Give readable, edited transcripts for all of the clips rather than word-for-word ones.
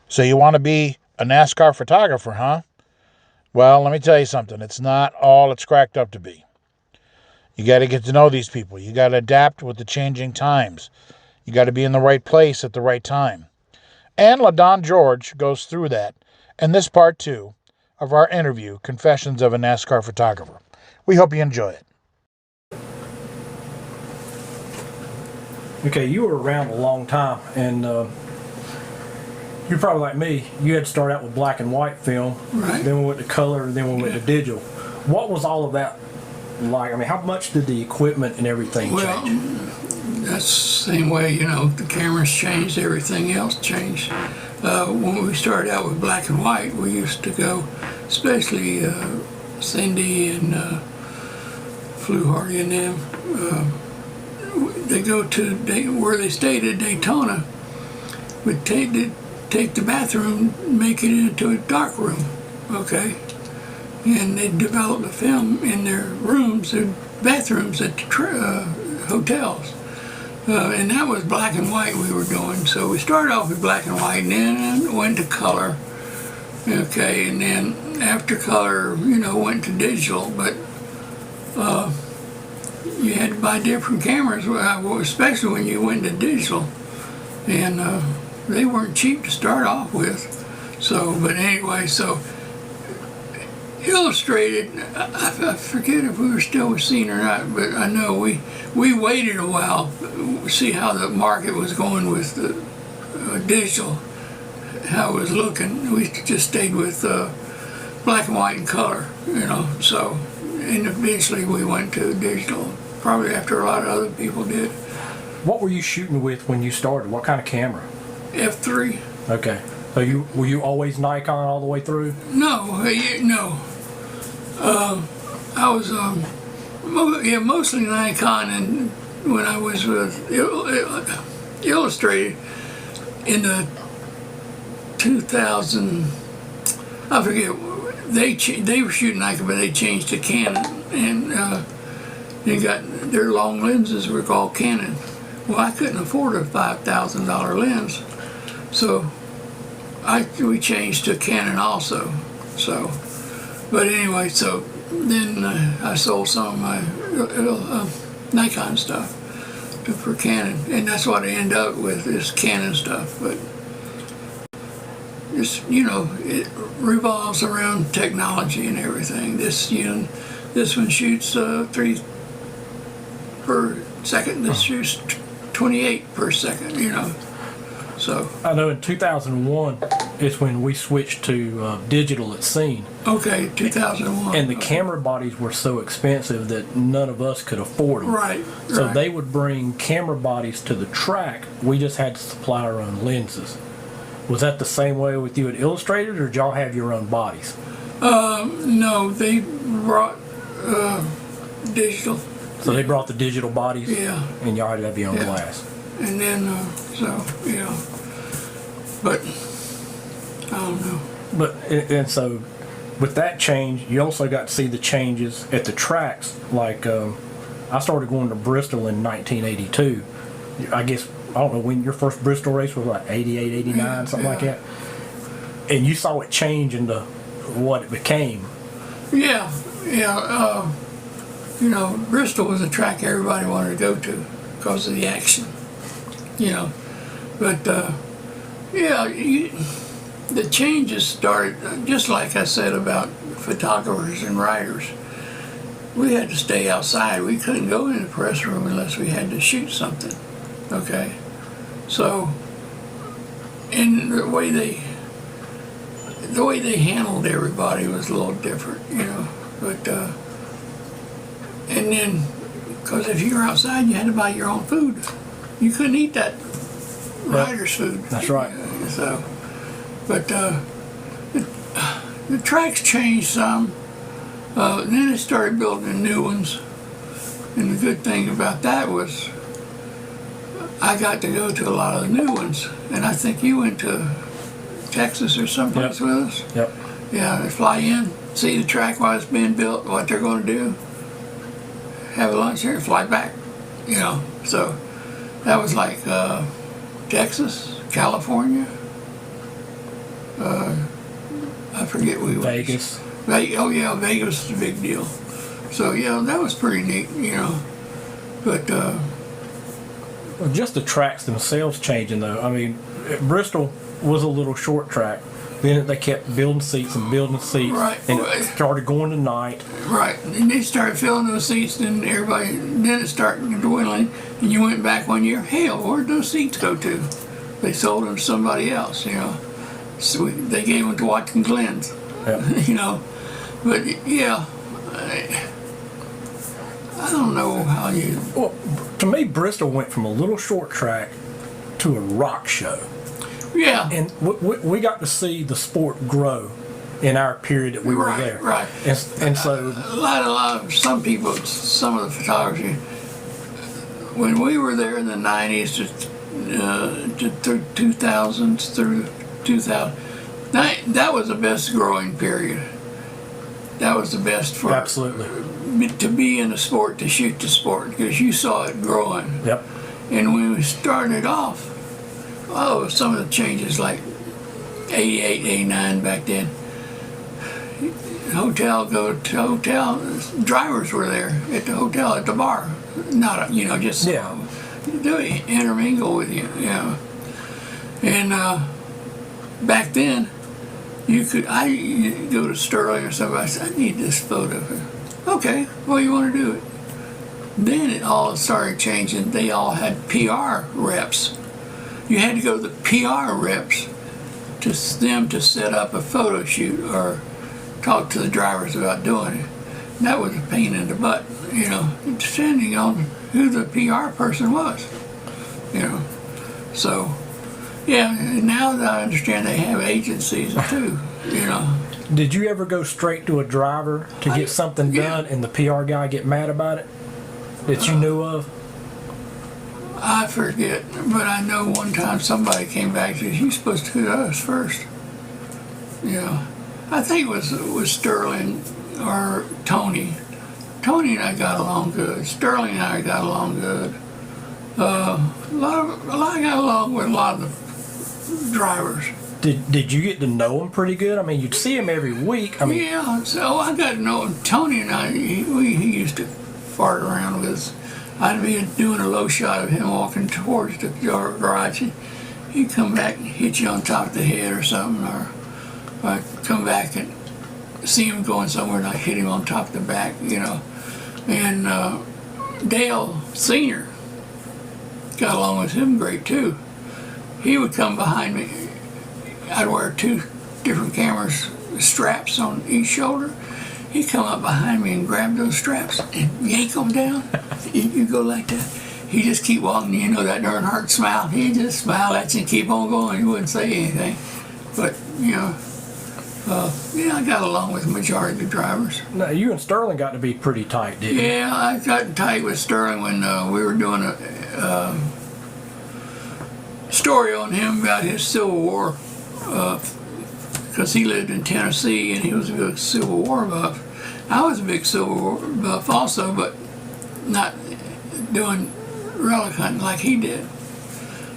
So you want to be a NASCAR photographer, huh? Well, let me tell you something. It's not all it's cracked up to be. You got to get to know these people. You got to adapt with the changing times. You got to be in the right place at the right time. And LaDon George goes through that in this part 2 of our interview, Confessions of a NASCAR Photographer. We hope you enjoy it. Okay, you were around a long time, and you're probably like me. You had to start out with black and white film, Right. then we went to color, and then we went to digital. What was all of that like? I mean, how much did the equipment and everything Well, change? that's the same way, you know, the cameras changed, everything else changed. When we started out with black and white, we used to go, especially Cindy and Fluharty and them, they go to where they stayed at Daytona, would take the bathroom, make it into a dark room, okay? And they'd develop the film in their rooms, their bathrooms at the hotels. And that was black and white we were doing. So we started off with black and white and then went to color. Okay, and then after color, you know, went to digital, but you had to buy different cameras, especially when you went to digital. And they weren't cheap to start off with. So, but anyway, so Illustrated, I forget if we were still with Scene or not, but I know we waited a while to see how the market was going with the digital, how it was looking. We just stayed with black and white and color, you know. So, and eventually we went to digital, probably after a lot of other people did. What were you shooting with when you started? What kind of camera? F3. Okay. So were you always Nikon all the way through? No, no. I was mostly Nikon, and when I was with Illustrated in the 2000, I forget. They were shooting Nikon, but they changed to Canon, and they got their long lenses were called Canon. Well, I couldn't afford a $5,000 lens, so we changed to Canon also. So, but anyway, so then I sold some of my Nikon stuff for Canon, and that's what I end up with is Canon stuff. But it's, you know, it revolves around technology and everything. This one shoots 3 per second. This shoots 28 per second. You know. So I know in 2001 is when we switched to digital at Scene. Okay, 2001. And the camera bodies were so expensive that none of us could afford them. Right. So right. they would bring camera bodies to the track. We just had to supply our own lenses. Was that the same way with you at Illustrated, or did y'all have your own bodies? No, they brought digital. So they brought the digital bodies? Yeah. And y'all had to have your own Yeah. glass? And then, so, yeah. But, I don't know. But, and so, with that change, you also got to see the changes at the tracks. Like, I started going to Bristol in 1982. I guess, I don't know when your first Bristol race was, like 88, 89, something like that. And you saw it change into what it became. Yeah, yeah. You know, Bristol was a track everybody wanted to go to because of the action. You know, but yeah, the changes started just like I said about photographers and writers. We had to stay outside. We couldn't go in the press room unless we had to shoot something. Okay, so and the way they handled everybody was a little different, you know. But and then because if you were outside, you had to buy your own food. You couldn't eat that writer's food. That's right. So, but the tracks changed some. Then they started building new ones. And the good thing about that was I got to go to a lot of the new ones. And I think you went to Texas or someplace with us. Yep. Yeah, they fly in, see the track while it's being built, what they're going to do, have a lunch here, and fly back. You know, so that was like Texas, California, I forget where we went. Vegas. Oh yeah, Vegas is a big deal. So yeah, that was pretty neat, you know. But Well, just the tracks themselves changing, though. I mean, Bristol was a little short track. Then they kept building seats and building seats, Right. and it started going to night. right, and they started filling those seats, and then it started dwindling. And you went back one year, hell, where'd those seats go to? They sold them to somebody else, you know. So they gave them to Watkins Glenn's, Yep. you know. But yeah, I don't know how you. Well, to me, Bristol went from a little short track to a rock show. Yeah. And we got to see the sport grow in our period that we were Right, there. right. And so, A lot of some people, some of the photography, when we were there in the 90s to through 2000s through 2000, that was the best growing period. That was the best for absolutely. to be in the sport, to shoot the sport, because you saw it growing. Yep. And when we started off, some of the changes like 88, 89 back then, hotel, drivers were there at the hotel, at the bar. Not, you know, just do intermingle with you, you know. And back then, you go to Sterling or somebody, I said, I need this photo. Okay, well, you want to do it. Then it all started changing. They all had PR reps. You had to go to the PR reps to them to set up a photo shoot or talk to the drivers about doing it. And that was a pain in the butt, you know, depending on who the PR person was, you know. So, yeah, now that I understand they have agencies too, you know. Did you ever go straight to a driver to get something done and the PR guy get mad about it that you knew of? I forget, but I know one time somebody came back and said, you're supposed to go to us first. You know, I think it was Sterling or Tony. Tony and I got along good. Sterling and I got along good. I got along with a lot of the drivers. Did you get to know him pretty good? I mean, you'd see him every week. I mean, Yeah, so I got to know him. Tony and I, he used to fart around with us. I'd be doing a low shot of him walking towards the garage. He'd come back and hit you on top of the head or something, or I'd come back and see him going somewhere and I'd hit him on top of the back, you know. And Dale Sr. got along with him great too. He would come behind me. I'd wear 2 different cameras, straps on each shoulder. He'd come up behind me and grab those straps and yank them down. You go like that. He just keep walking. You know that Earnhardt smile. He'd just smile at you and keep on going. He wouldn't say anything. But, you know, yeah, I got along with the majority of the drivers. now you and Sterling got to be pretty tight, didn't you? Yeah, I got tight with Sterling when we were doing a story on him about his Civil War, because he lived in Tennessee and he was a big Civil War buff. I was a big Civil War buff also, but not doing relic hunting like he did.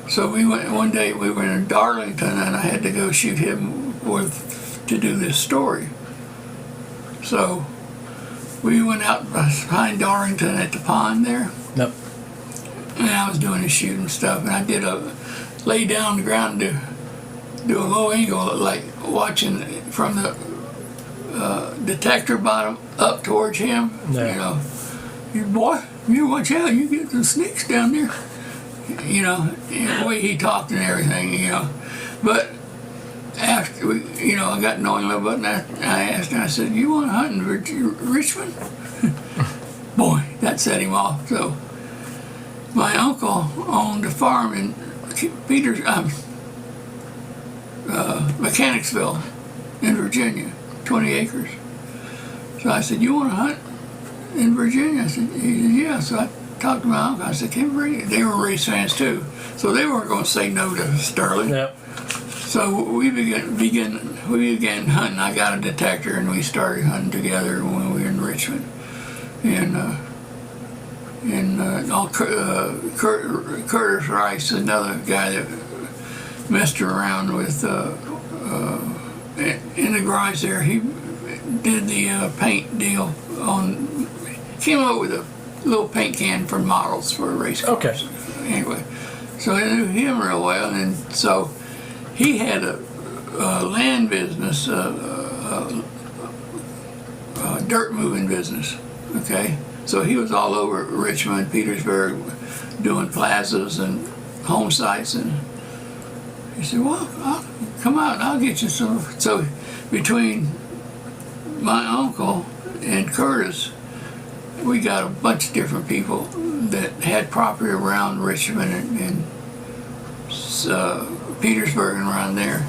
So we went one day. We were in Darlington, and I had to go shoot him to do this story. So we went out behind Darlington at the pond there. Nope. And I was doing the shooting stuff, and I did lay down on the ground and do a low angle, like watching from the detector bottom up towards him. Yeah. You know, you watch out, you get some snakes down there. You know, the way he talked and everything, you know. But after I got to know him a little bit, and I asked him, I said, you want to hunt in Richmond? Boy, that set him off. So my uncle owned a farm in Mechanicsville in Virginia, 20 acres. So I said, you want to hunt in Virginia? I said, he said, yeah. So I talked to my uncle. I said, can we bring it? They were race fans too, so they weren't going to say no to Sterling. Yep. So we began hunting. I got a detector and we started hunting together when we were in Richmond. And Curtis Rice, another guy that messed around with in the garage there, he did the paint deal on, came up with a little paint can for models for race cars. Okay. Anyway, so I knew him real well, and so he had a land business, dirt moving business, okay? So he was all over Richmond, Petersburg, doing plazas and home sites, and he said, well, come out and I'll get you some. So between my uncle and Curtis, we got a bunch of different people that had property around Richmond and Petersburg and around there.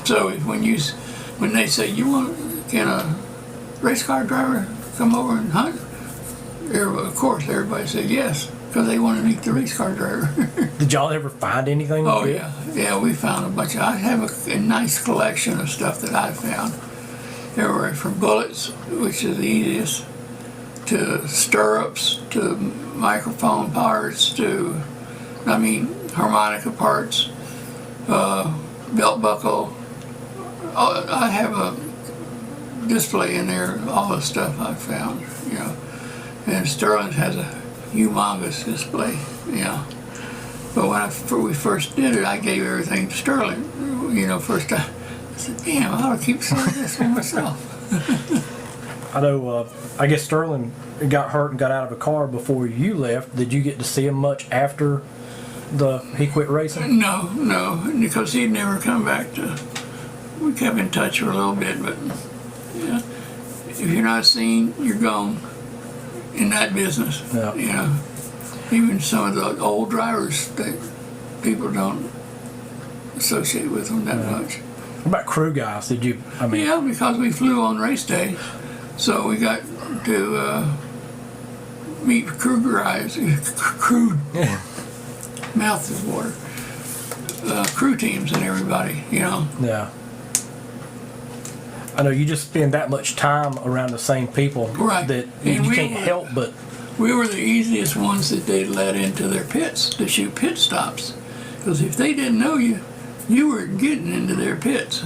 So when they say, can a race car driver come over and hunt? Of course, everybody said yes, because they want to meet the race car driver. Did y'all ever find anything? Oh, yeah. Yeah, we found a bunch. I have a nice collection of stuff that I found. Everywhere from bullets, which is the easiest, to stirrups, to microphone parts, to, harmonica parts, belt buckle. I have a display in there, all the stuff I found, And Sterling has a humongous display, But when we first did it, I gave everything to Sterling, first time. I said, damn, I ought to keep some of this for myself. I know, I guess Sterling got hurt and got out of a car before you left. Did you get to see him much after he quit racing? No, because he'd never come back we kept in touch for a little bit, but if you're not seen, you're gone in that business. Yeah. Even some of the old drivers, people don't associate with them that much. What about crew guys? Did you, Yeah, because we flew on race day, so we got to meet crew guys, mouth is water, crew teams and everybody, Yeah. I know you just spend that much time around the same people Right. that And you we can't were- help but. We were the easiest ones that they let into their pits to shoot pit stops. Because if they didn't know you, you were getting into their pits,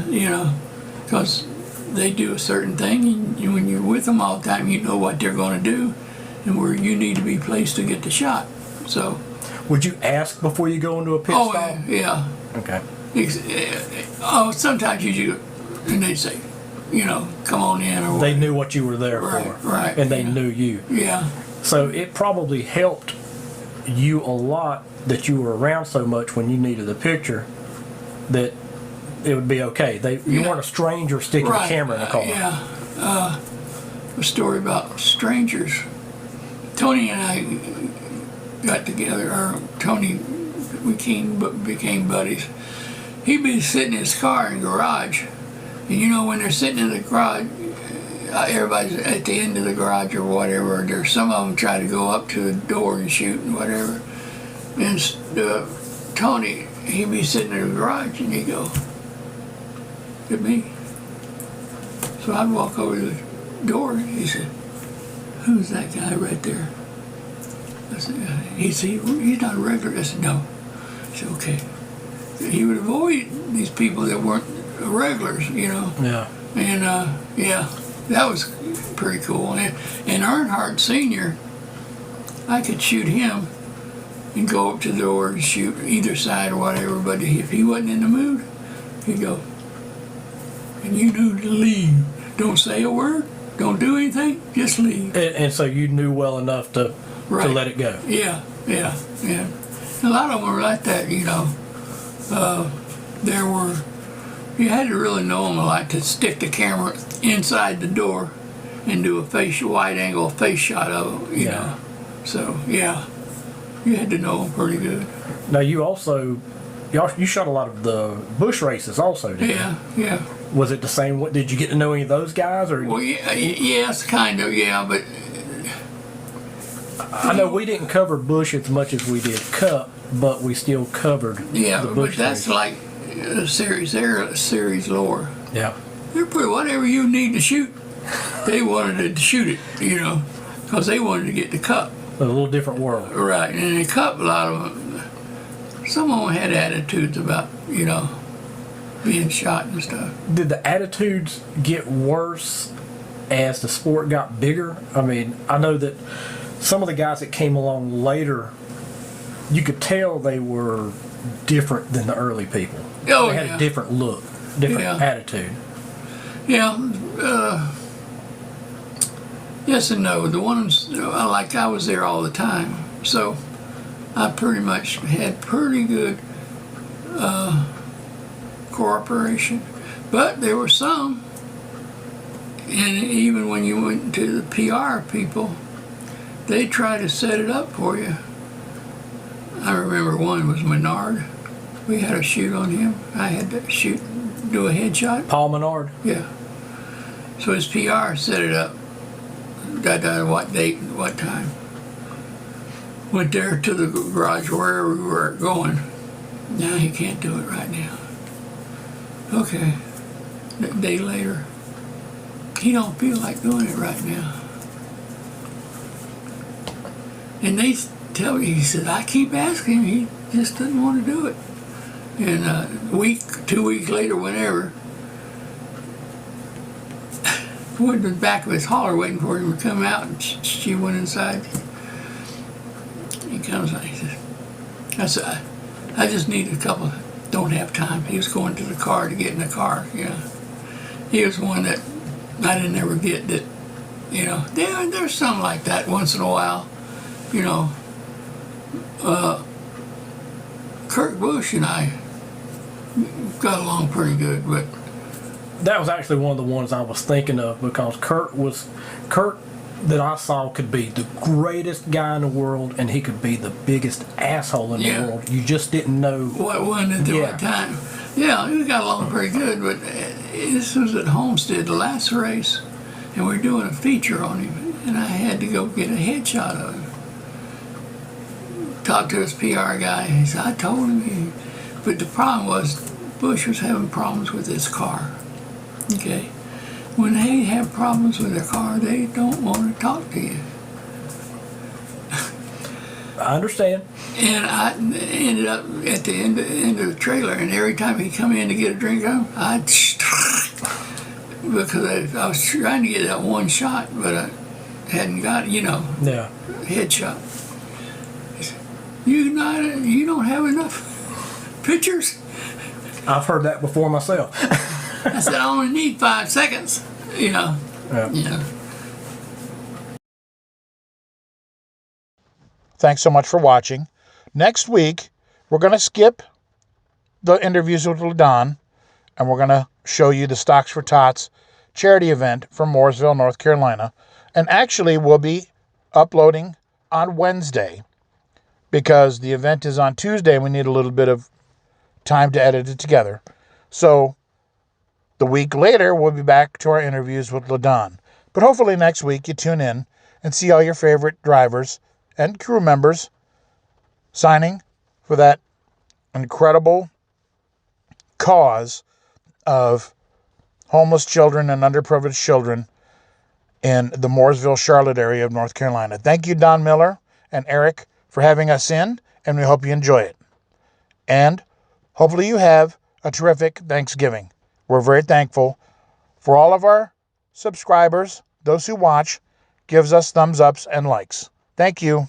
because they do a certain thing, and when you're with them all the time, you know what they're going to do and where you need to be placed to get the shot. So. Would you ask before you go into a pit stop? Yeah. Okay. Sometimes you do, and they say, come on in. Or They knew what you were there Right, for. right, And they yeah. knew you. Yeah. So it probably helped you a lot that you were around so much when you needed a picture that it would be okay. You weren't a stranger sticking a camera in a car. Yeah. A story about strangers. Tony and I got together, or Tony became buddies. He'd be sitting in his car in the garage, and when they're sitting in the garage, everybody's at the end of the garage or whatever. There's some of them try to go up to the door and shoot and whatever. And Tony, he'd be sitting in the garage and he'd go, "At me." So I'd walk over to the door and he said, "Who's that guy right there?" I said, he's not a regular. I said, "No." I said, "Okay." He would avoid these people that weren't regulars, Yeah. And that was pretty cool. And Earnhardt Sr., I could shoot him and go up to the door and shoot either side or whatever, but if he wasn't in the mood, he'd go, "And you knew to leave. Don't say a word, don't do anything, just leave." And so you knew well enough to let it go. Yeah. A lot of them were like that, you had to really know them a lot to stick the camera inside the door and do a wide angle face shot of them, you know. So, you had to know them pretty good. Now you shot a lot of the bush races also, didn't you? Yeah. Was it the same? Did you get to know any of those guys? Or Well, yes, kind of, but I know we didn't cover bush as much as we did cup, but we still covered the but bush that's races. like a series lore. Yeah. They put whatever you need to shoot. They wanted to shoot it, because they wanted to get the cup. A little different world. Right, and in the cup, a lot of them, some of them had attitudes about, being shot and stuff. Did the attitudes get worse as the sport got bigger? I mean, I know that some of the guys that came along later, you could tell they were different than the early people. Oh, they had yeah. a different look, different attitude. Yeah. Yes and no. The ones, like I was there all the time, so I pretty much had pretty good cooperation. But there were some, and even when you went to the PR people, they try to set it up for you. I remember one was Menard. We had a shoot on him. I had to do a headshot. Paul Menard? Yeah. So his PR set it up. What date and what time. Went there to the garage wherever we were going. No, he can't do it right now. Okay. A day later, he don't feel like doing it right now. And they tell me, he said, I keep asking him, he just doesn't want to do it. And a week, 2 weeks later, whenever, went to the back of his hauler waiting for him to come out, and she went inside. He comes out, he says, I just need a couple, don't have time. He was going to the car to get in the car, He was one that I didn't ever get that, there's something like that once in a while, Kurt Busch and I got along pretty good, but That was actually one of the ones I was thinking of, because Kurt that I saw could be the greatest guy in the world, and he could be the biggest asshole in the world. You just didn't know what one at the right time. Yeah, we got along pretty good, but this was at Homestead, the last race, and we were doing a feature on him, and I had to go get a headshot of him. Talked to his PR guy. He said, I told him, but the problem was Bush was having problems with his car. Okay, when they have problems with their car, they don't want to talk to you. I understand. And I ended up at the end of the trailer, and every time he'd come in to get a drink of him, because I was trying to get that one shot, but I hadn't got headshot. He said, you don't have enough pictures? I've heard that before myself. I said, I only need 5 seconds, Yeah. Thanks so much for watching. Next week, we're going to skip the interviews with LaDon, and we're going to show you the Stocks for Tots charity event from Mooresville, North Carolina. And actually, we'll be uploading on Wednesday, because the event is on Tuesday, and we need a little bit of time to edit it together. So the week later, we'll be back to our interviews with LaDon. But hopefully next week you tune in and see all your favorite drivers and crew members signing for that incredible cause of homeless children and underprivileged children in the Mooresville, Charlotte area of North Carolina. Thank you, Don Miller and Eric, for having us in, and we hope you enjoy it. And hopefully you have a terrific Thanksgiving. We're very thankful for all of our subscribers, those who watch, gives us thumbs ups and likes. Thank you.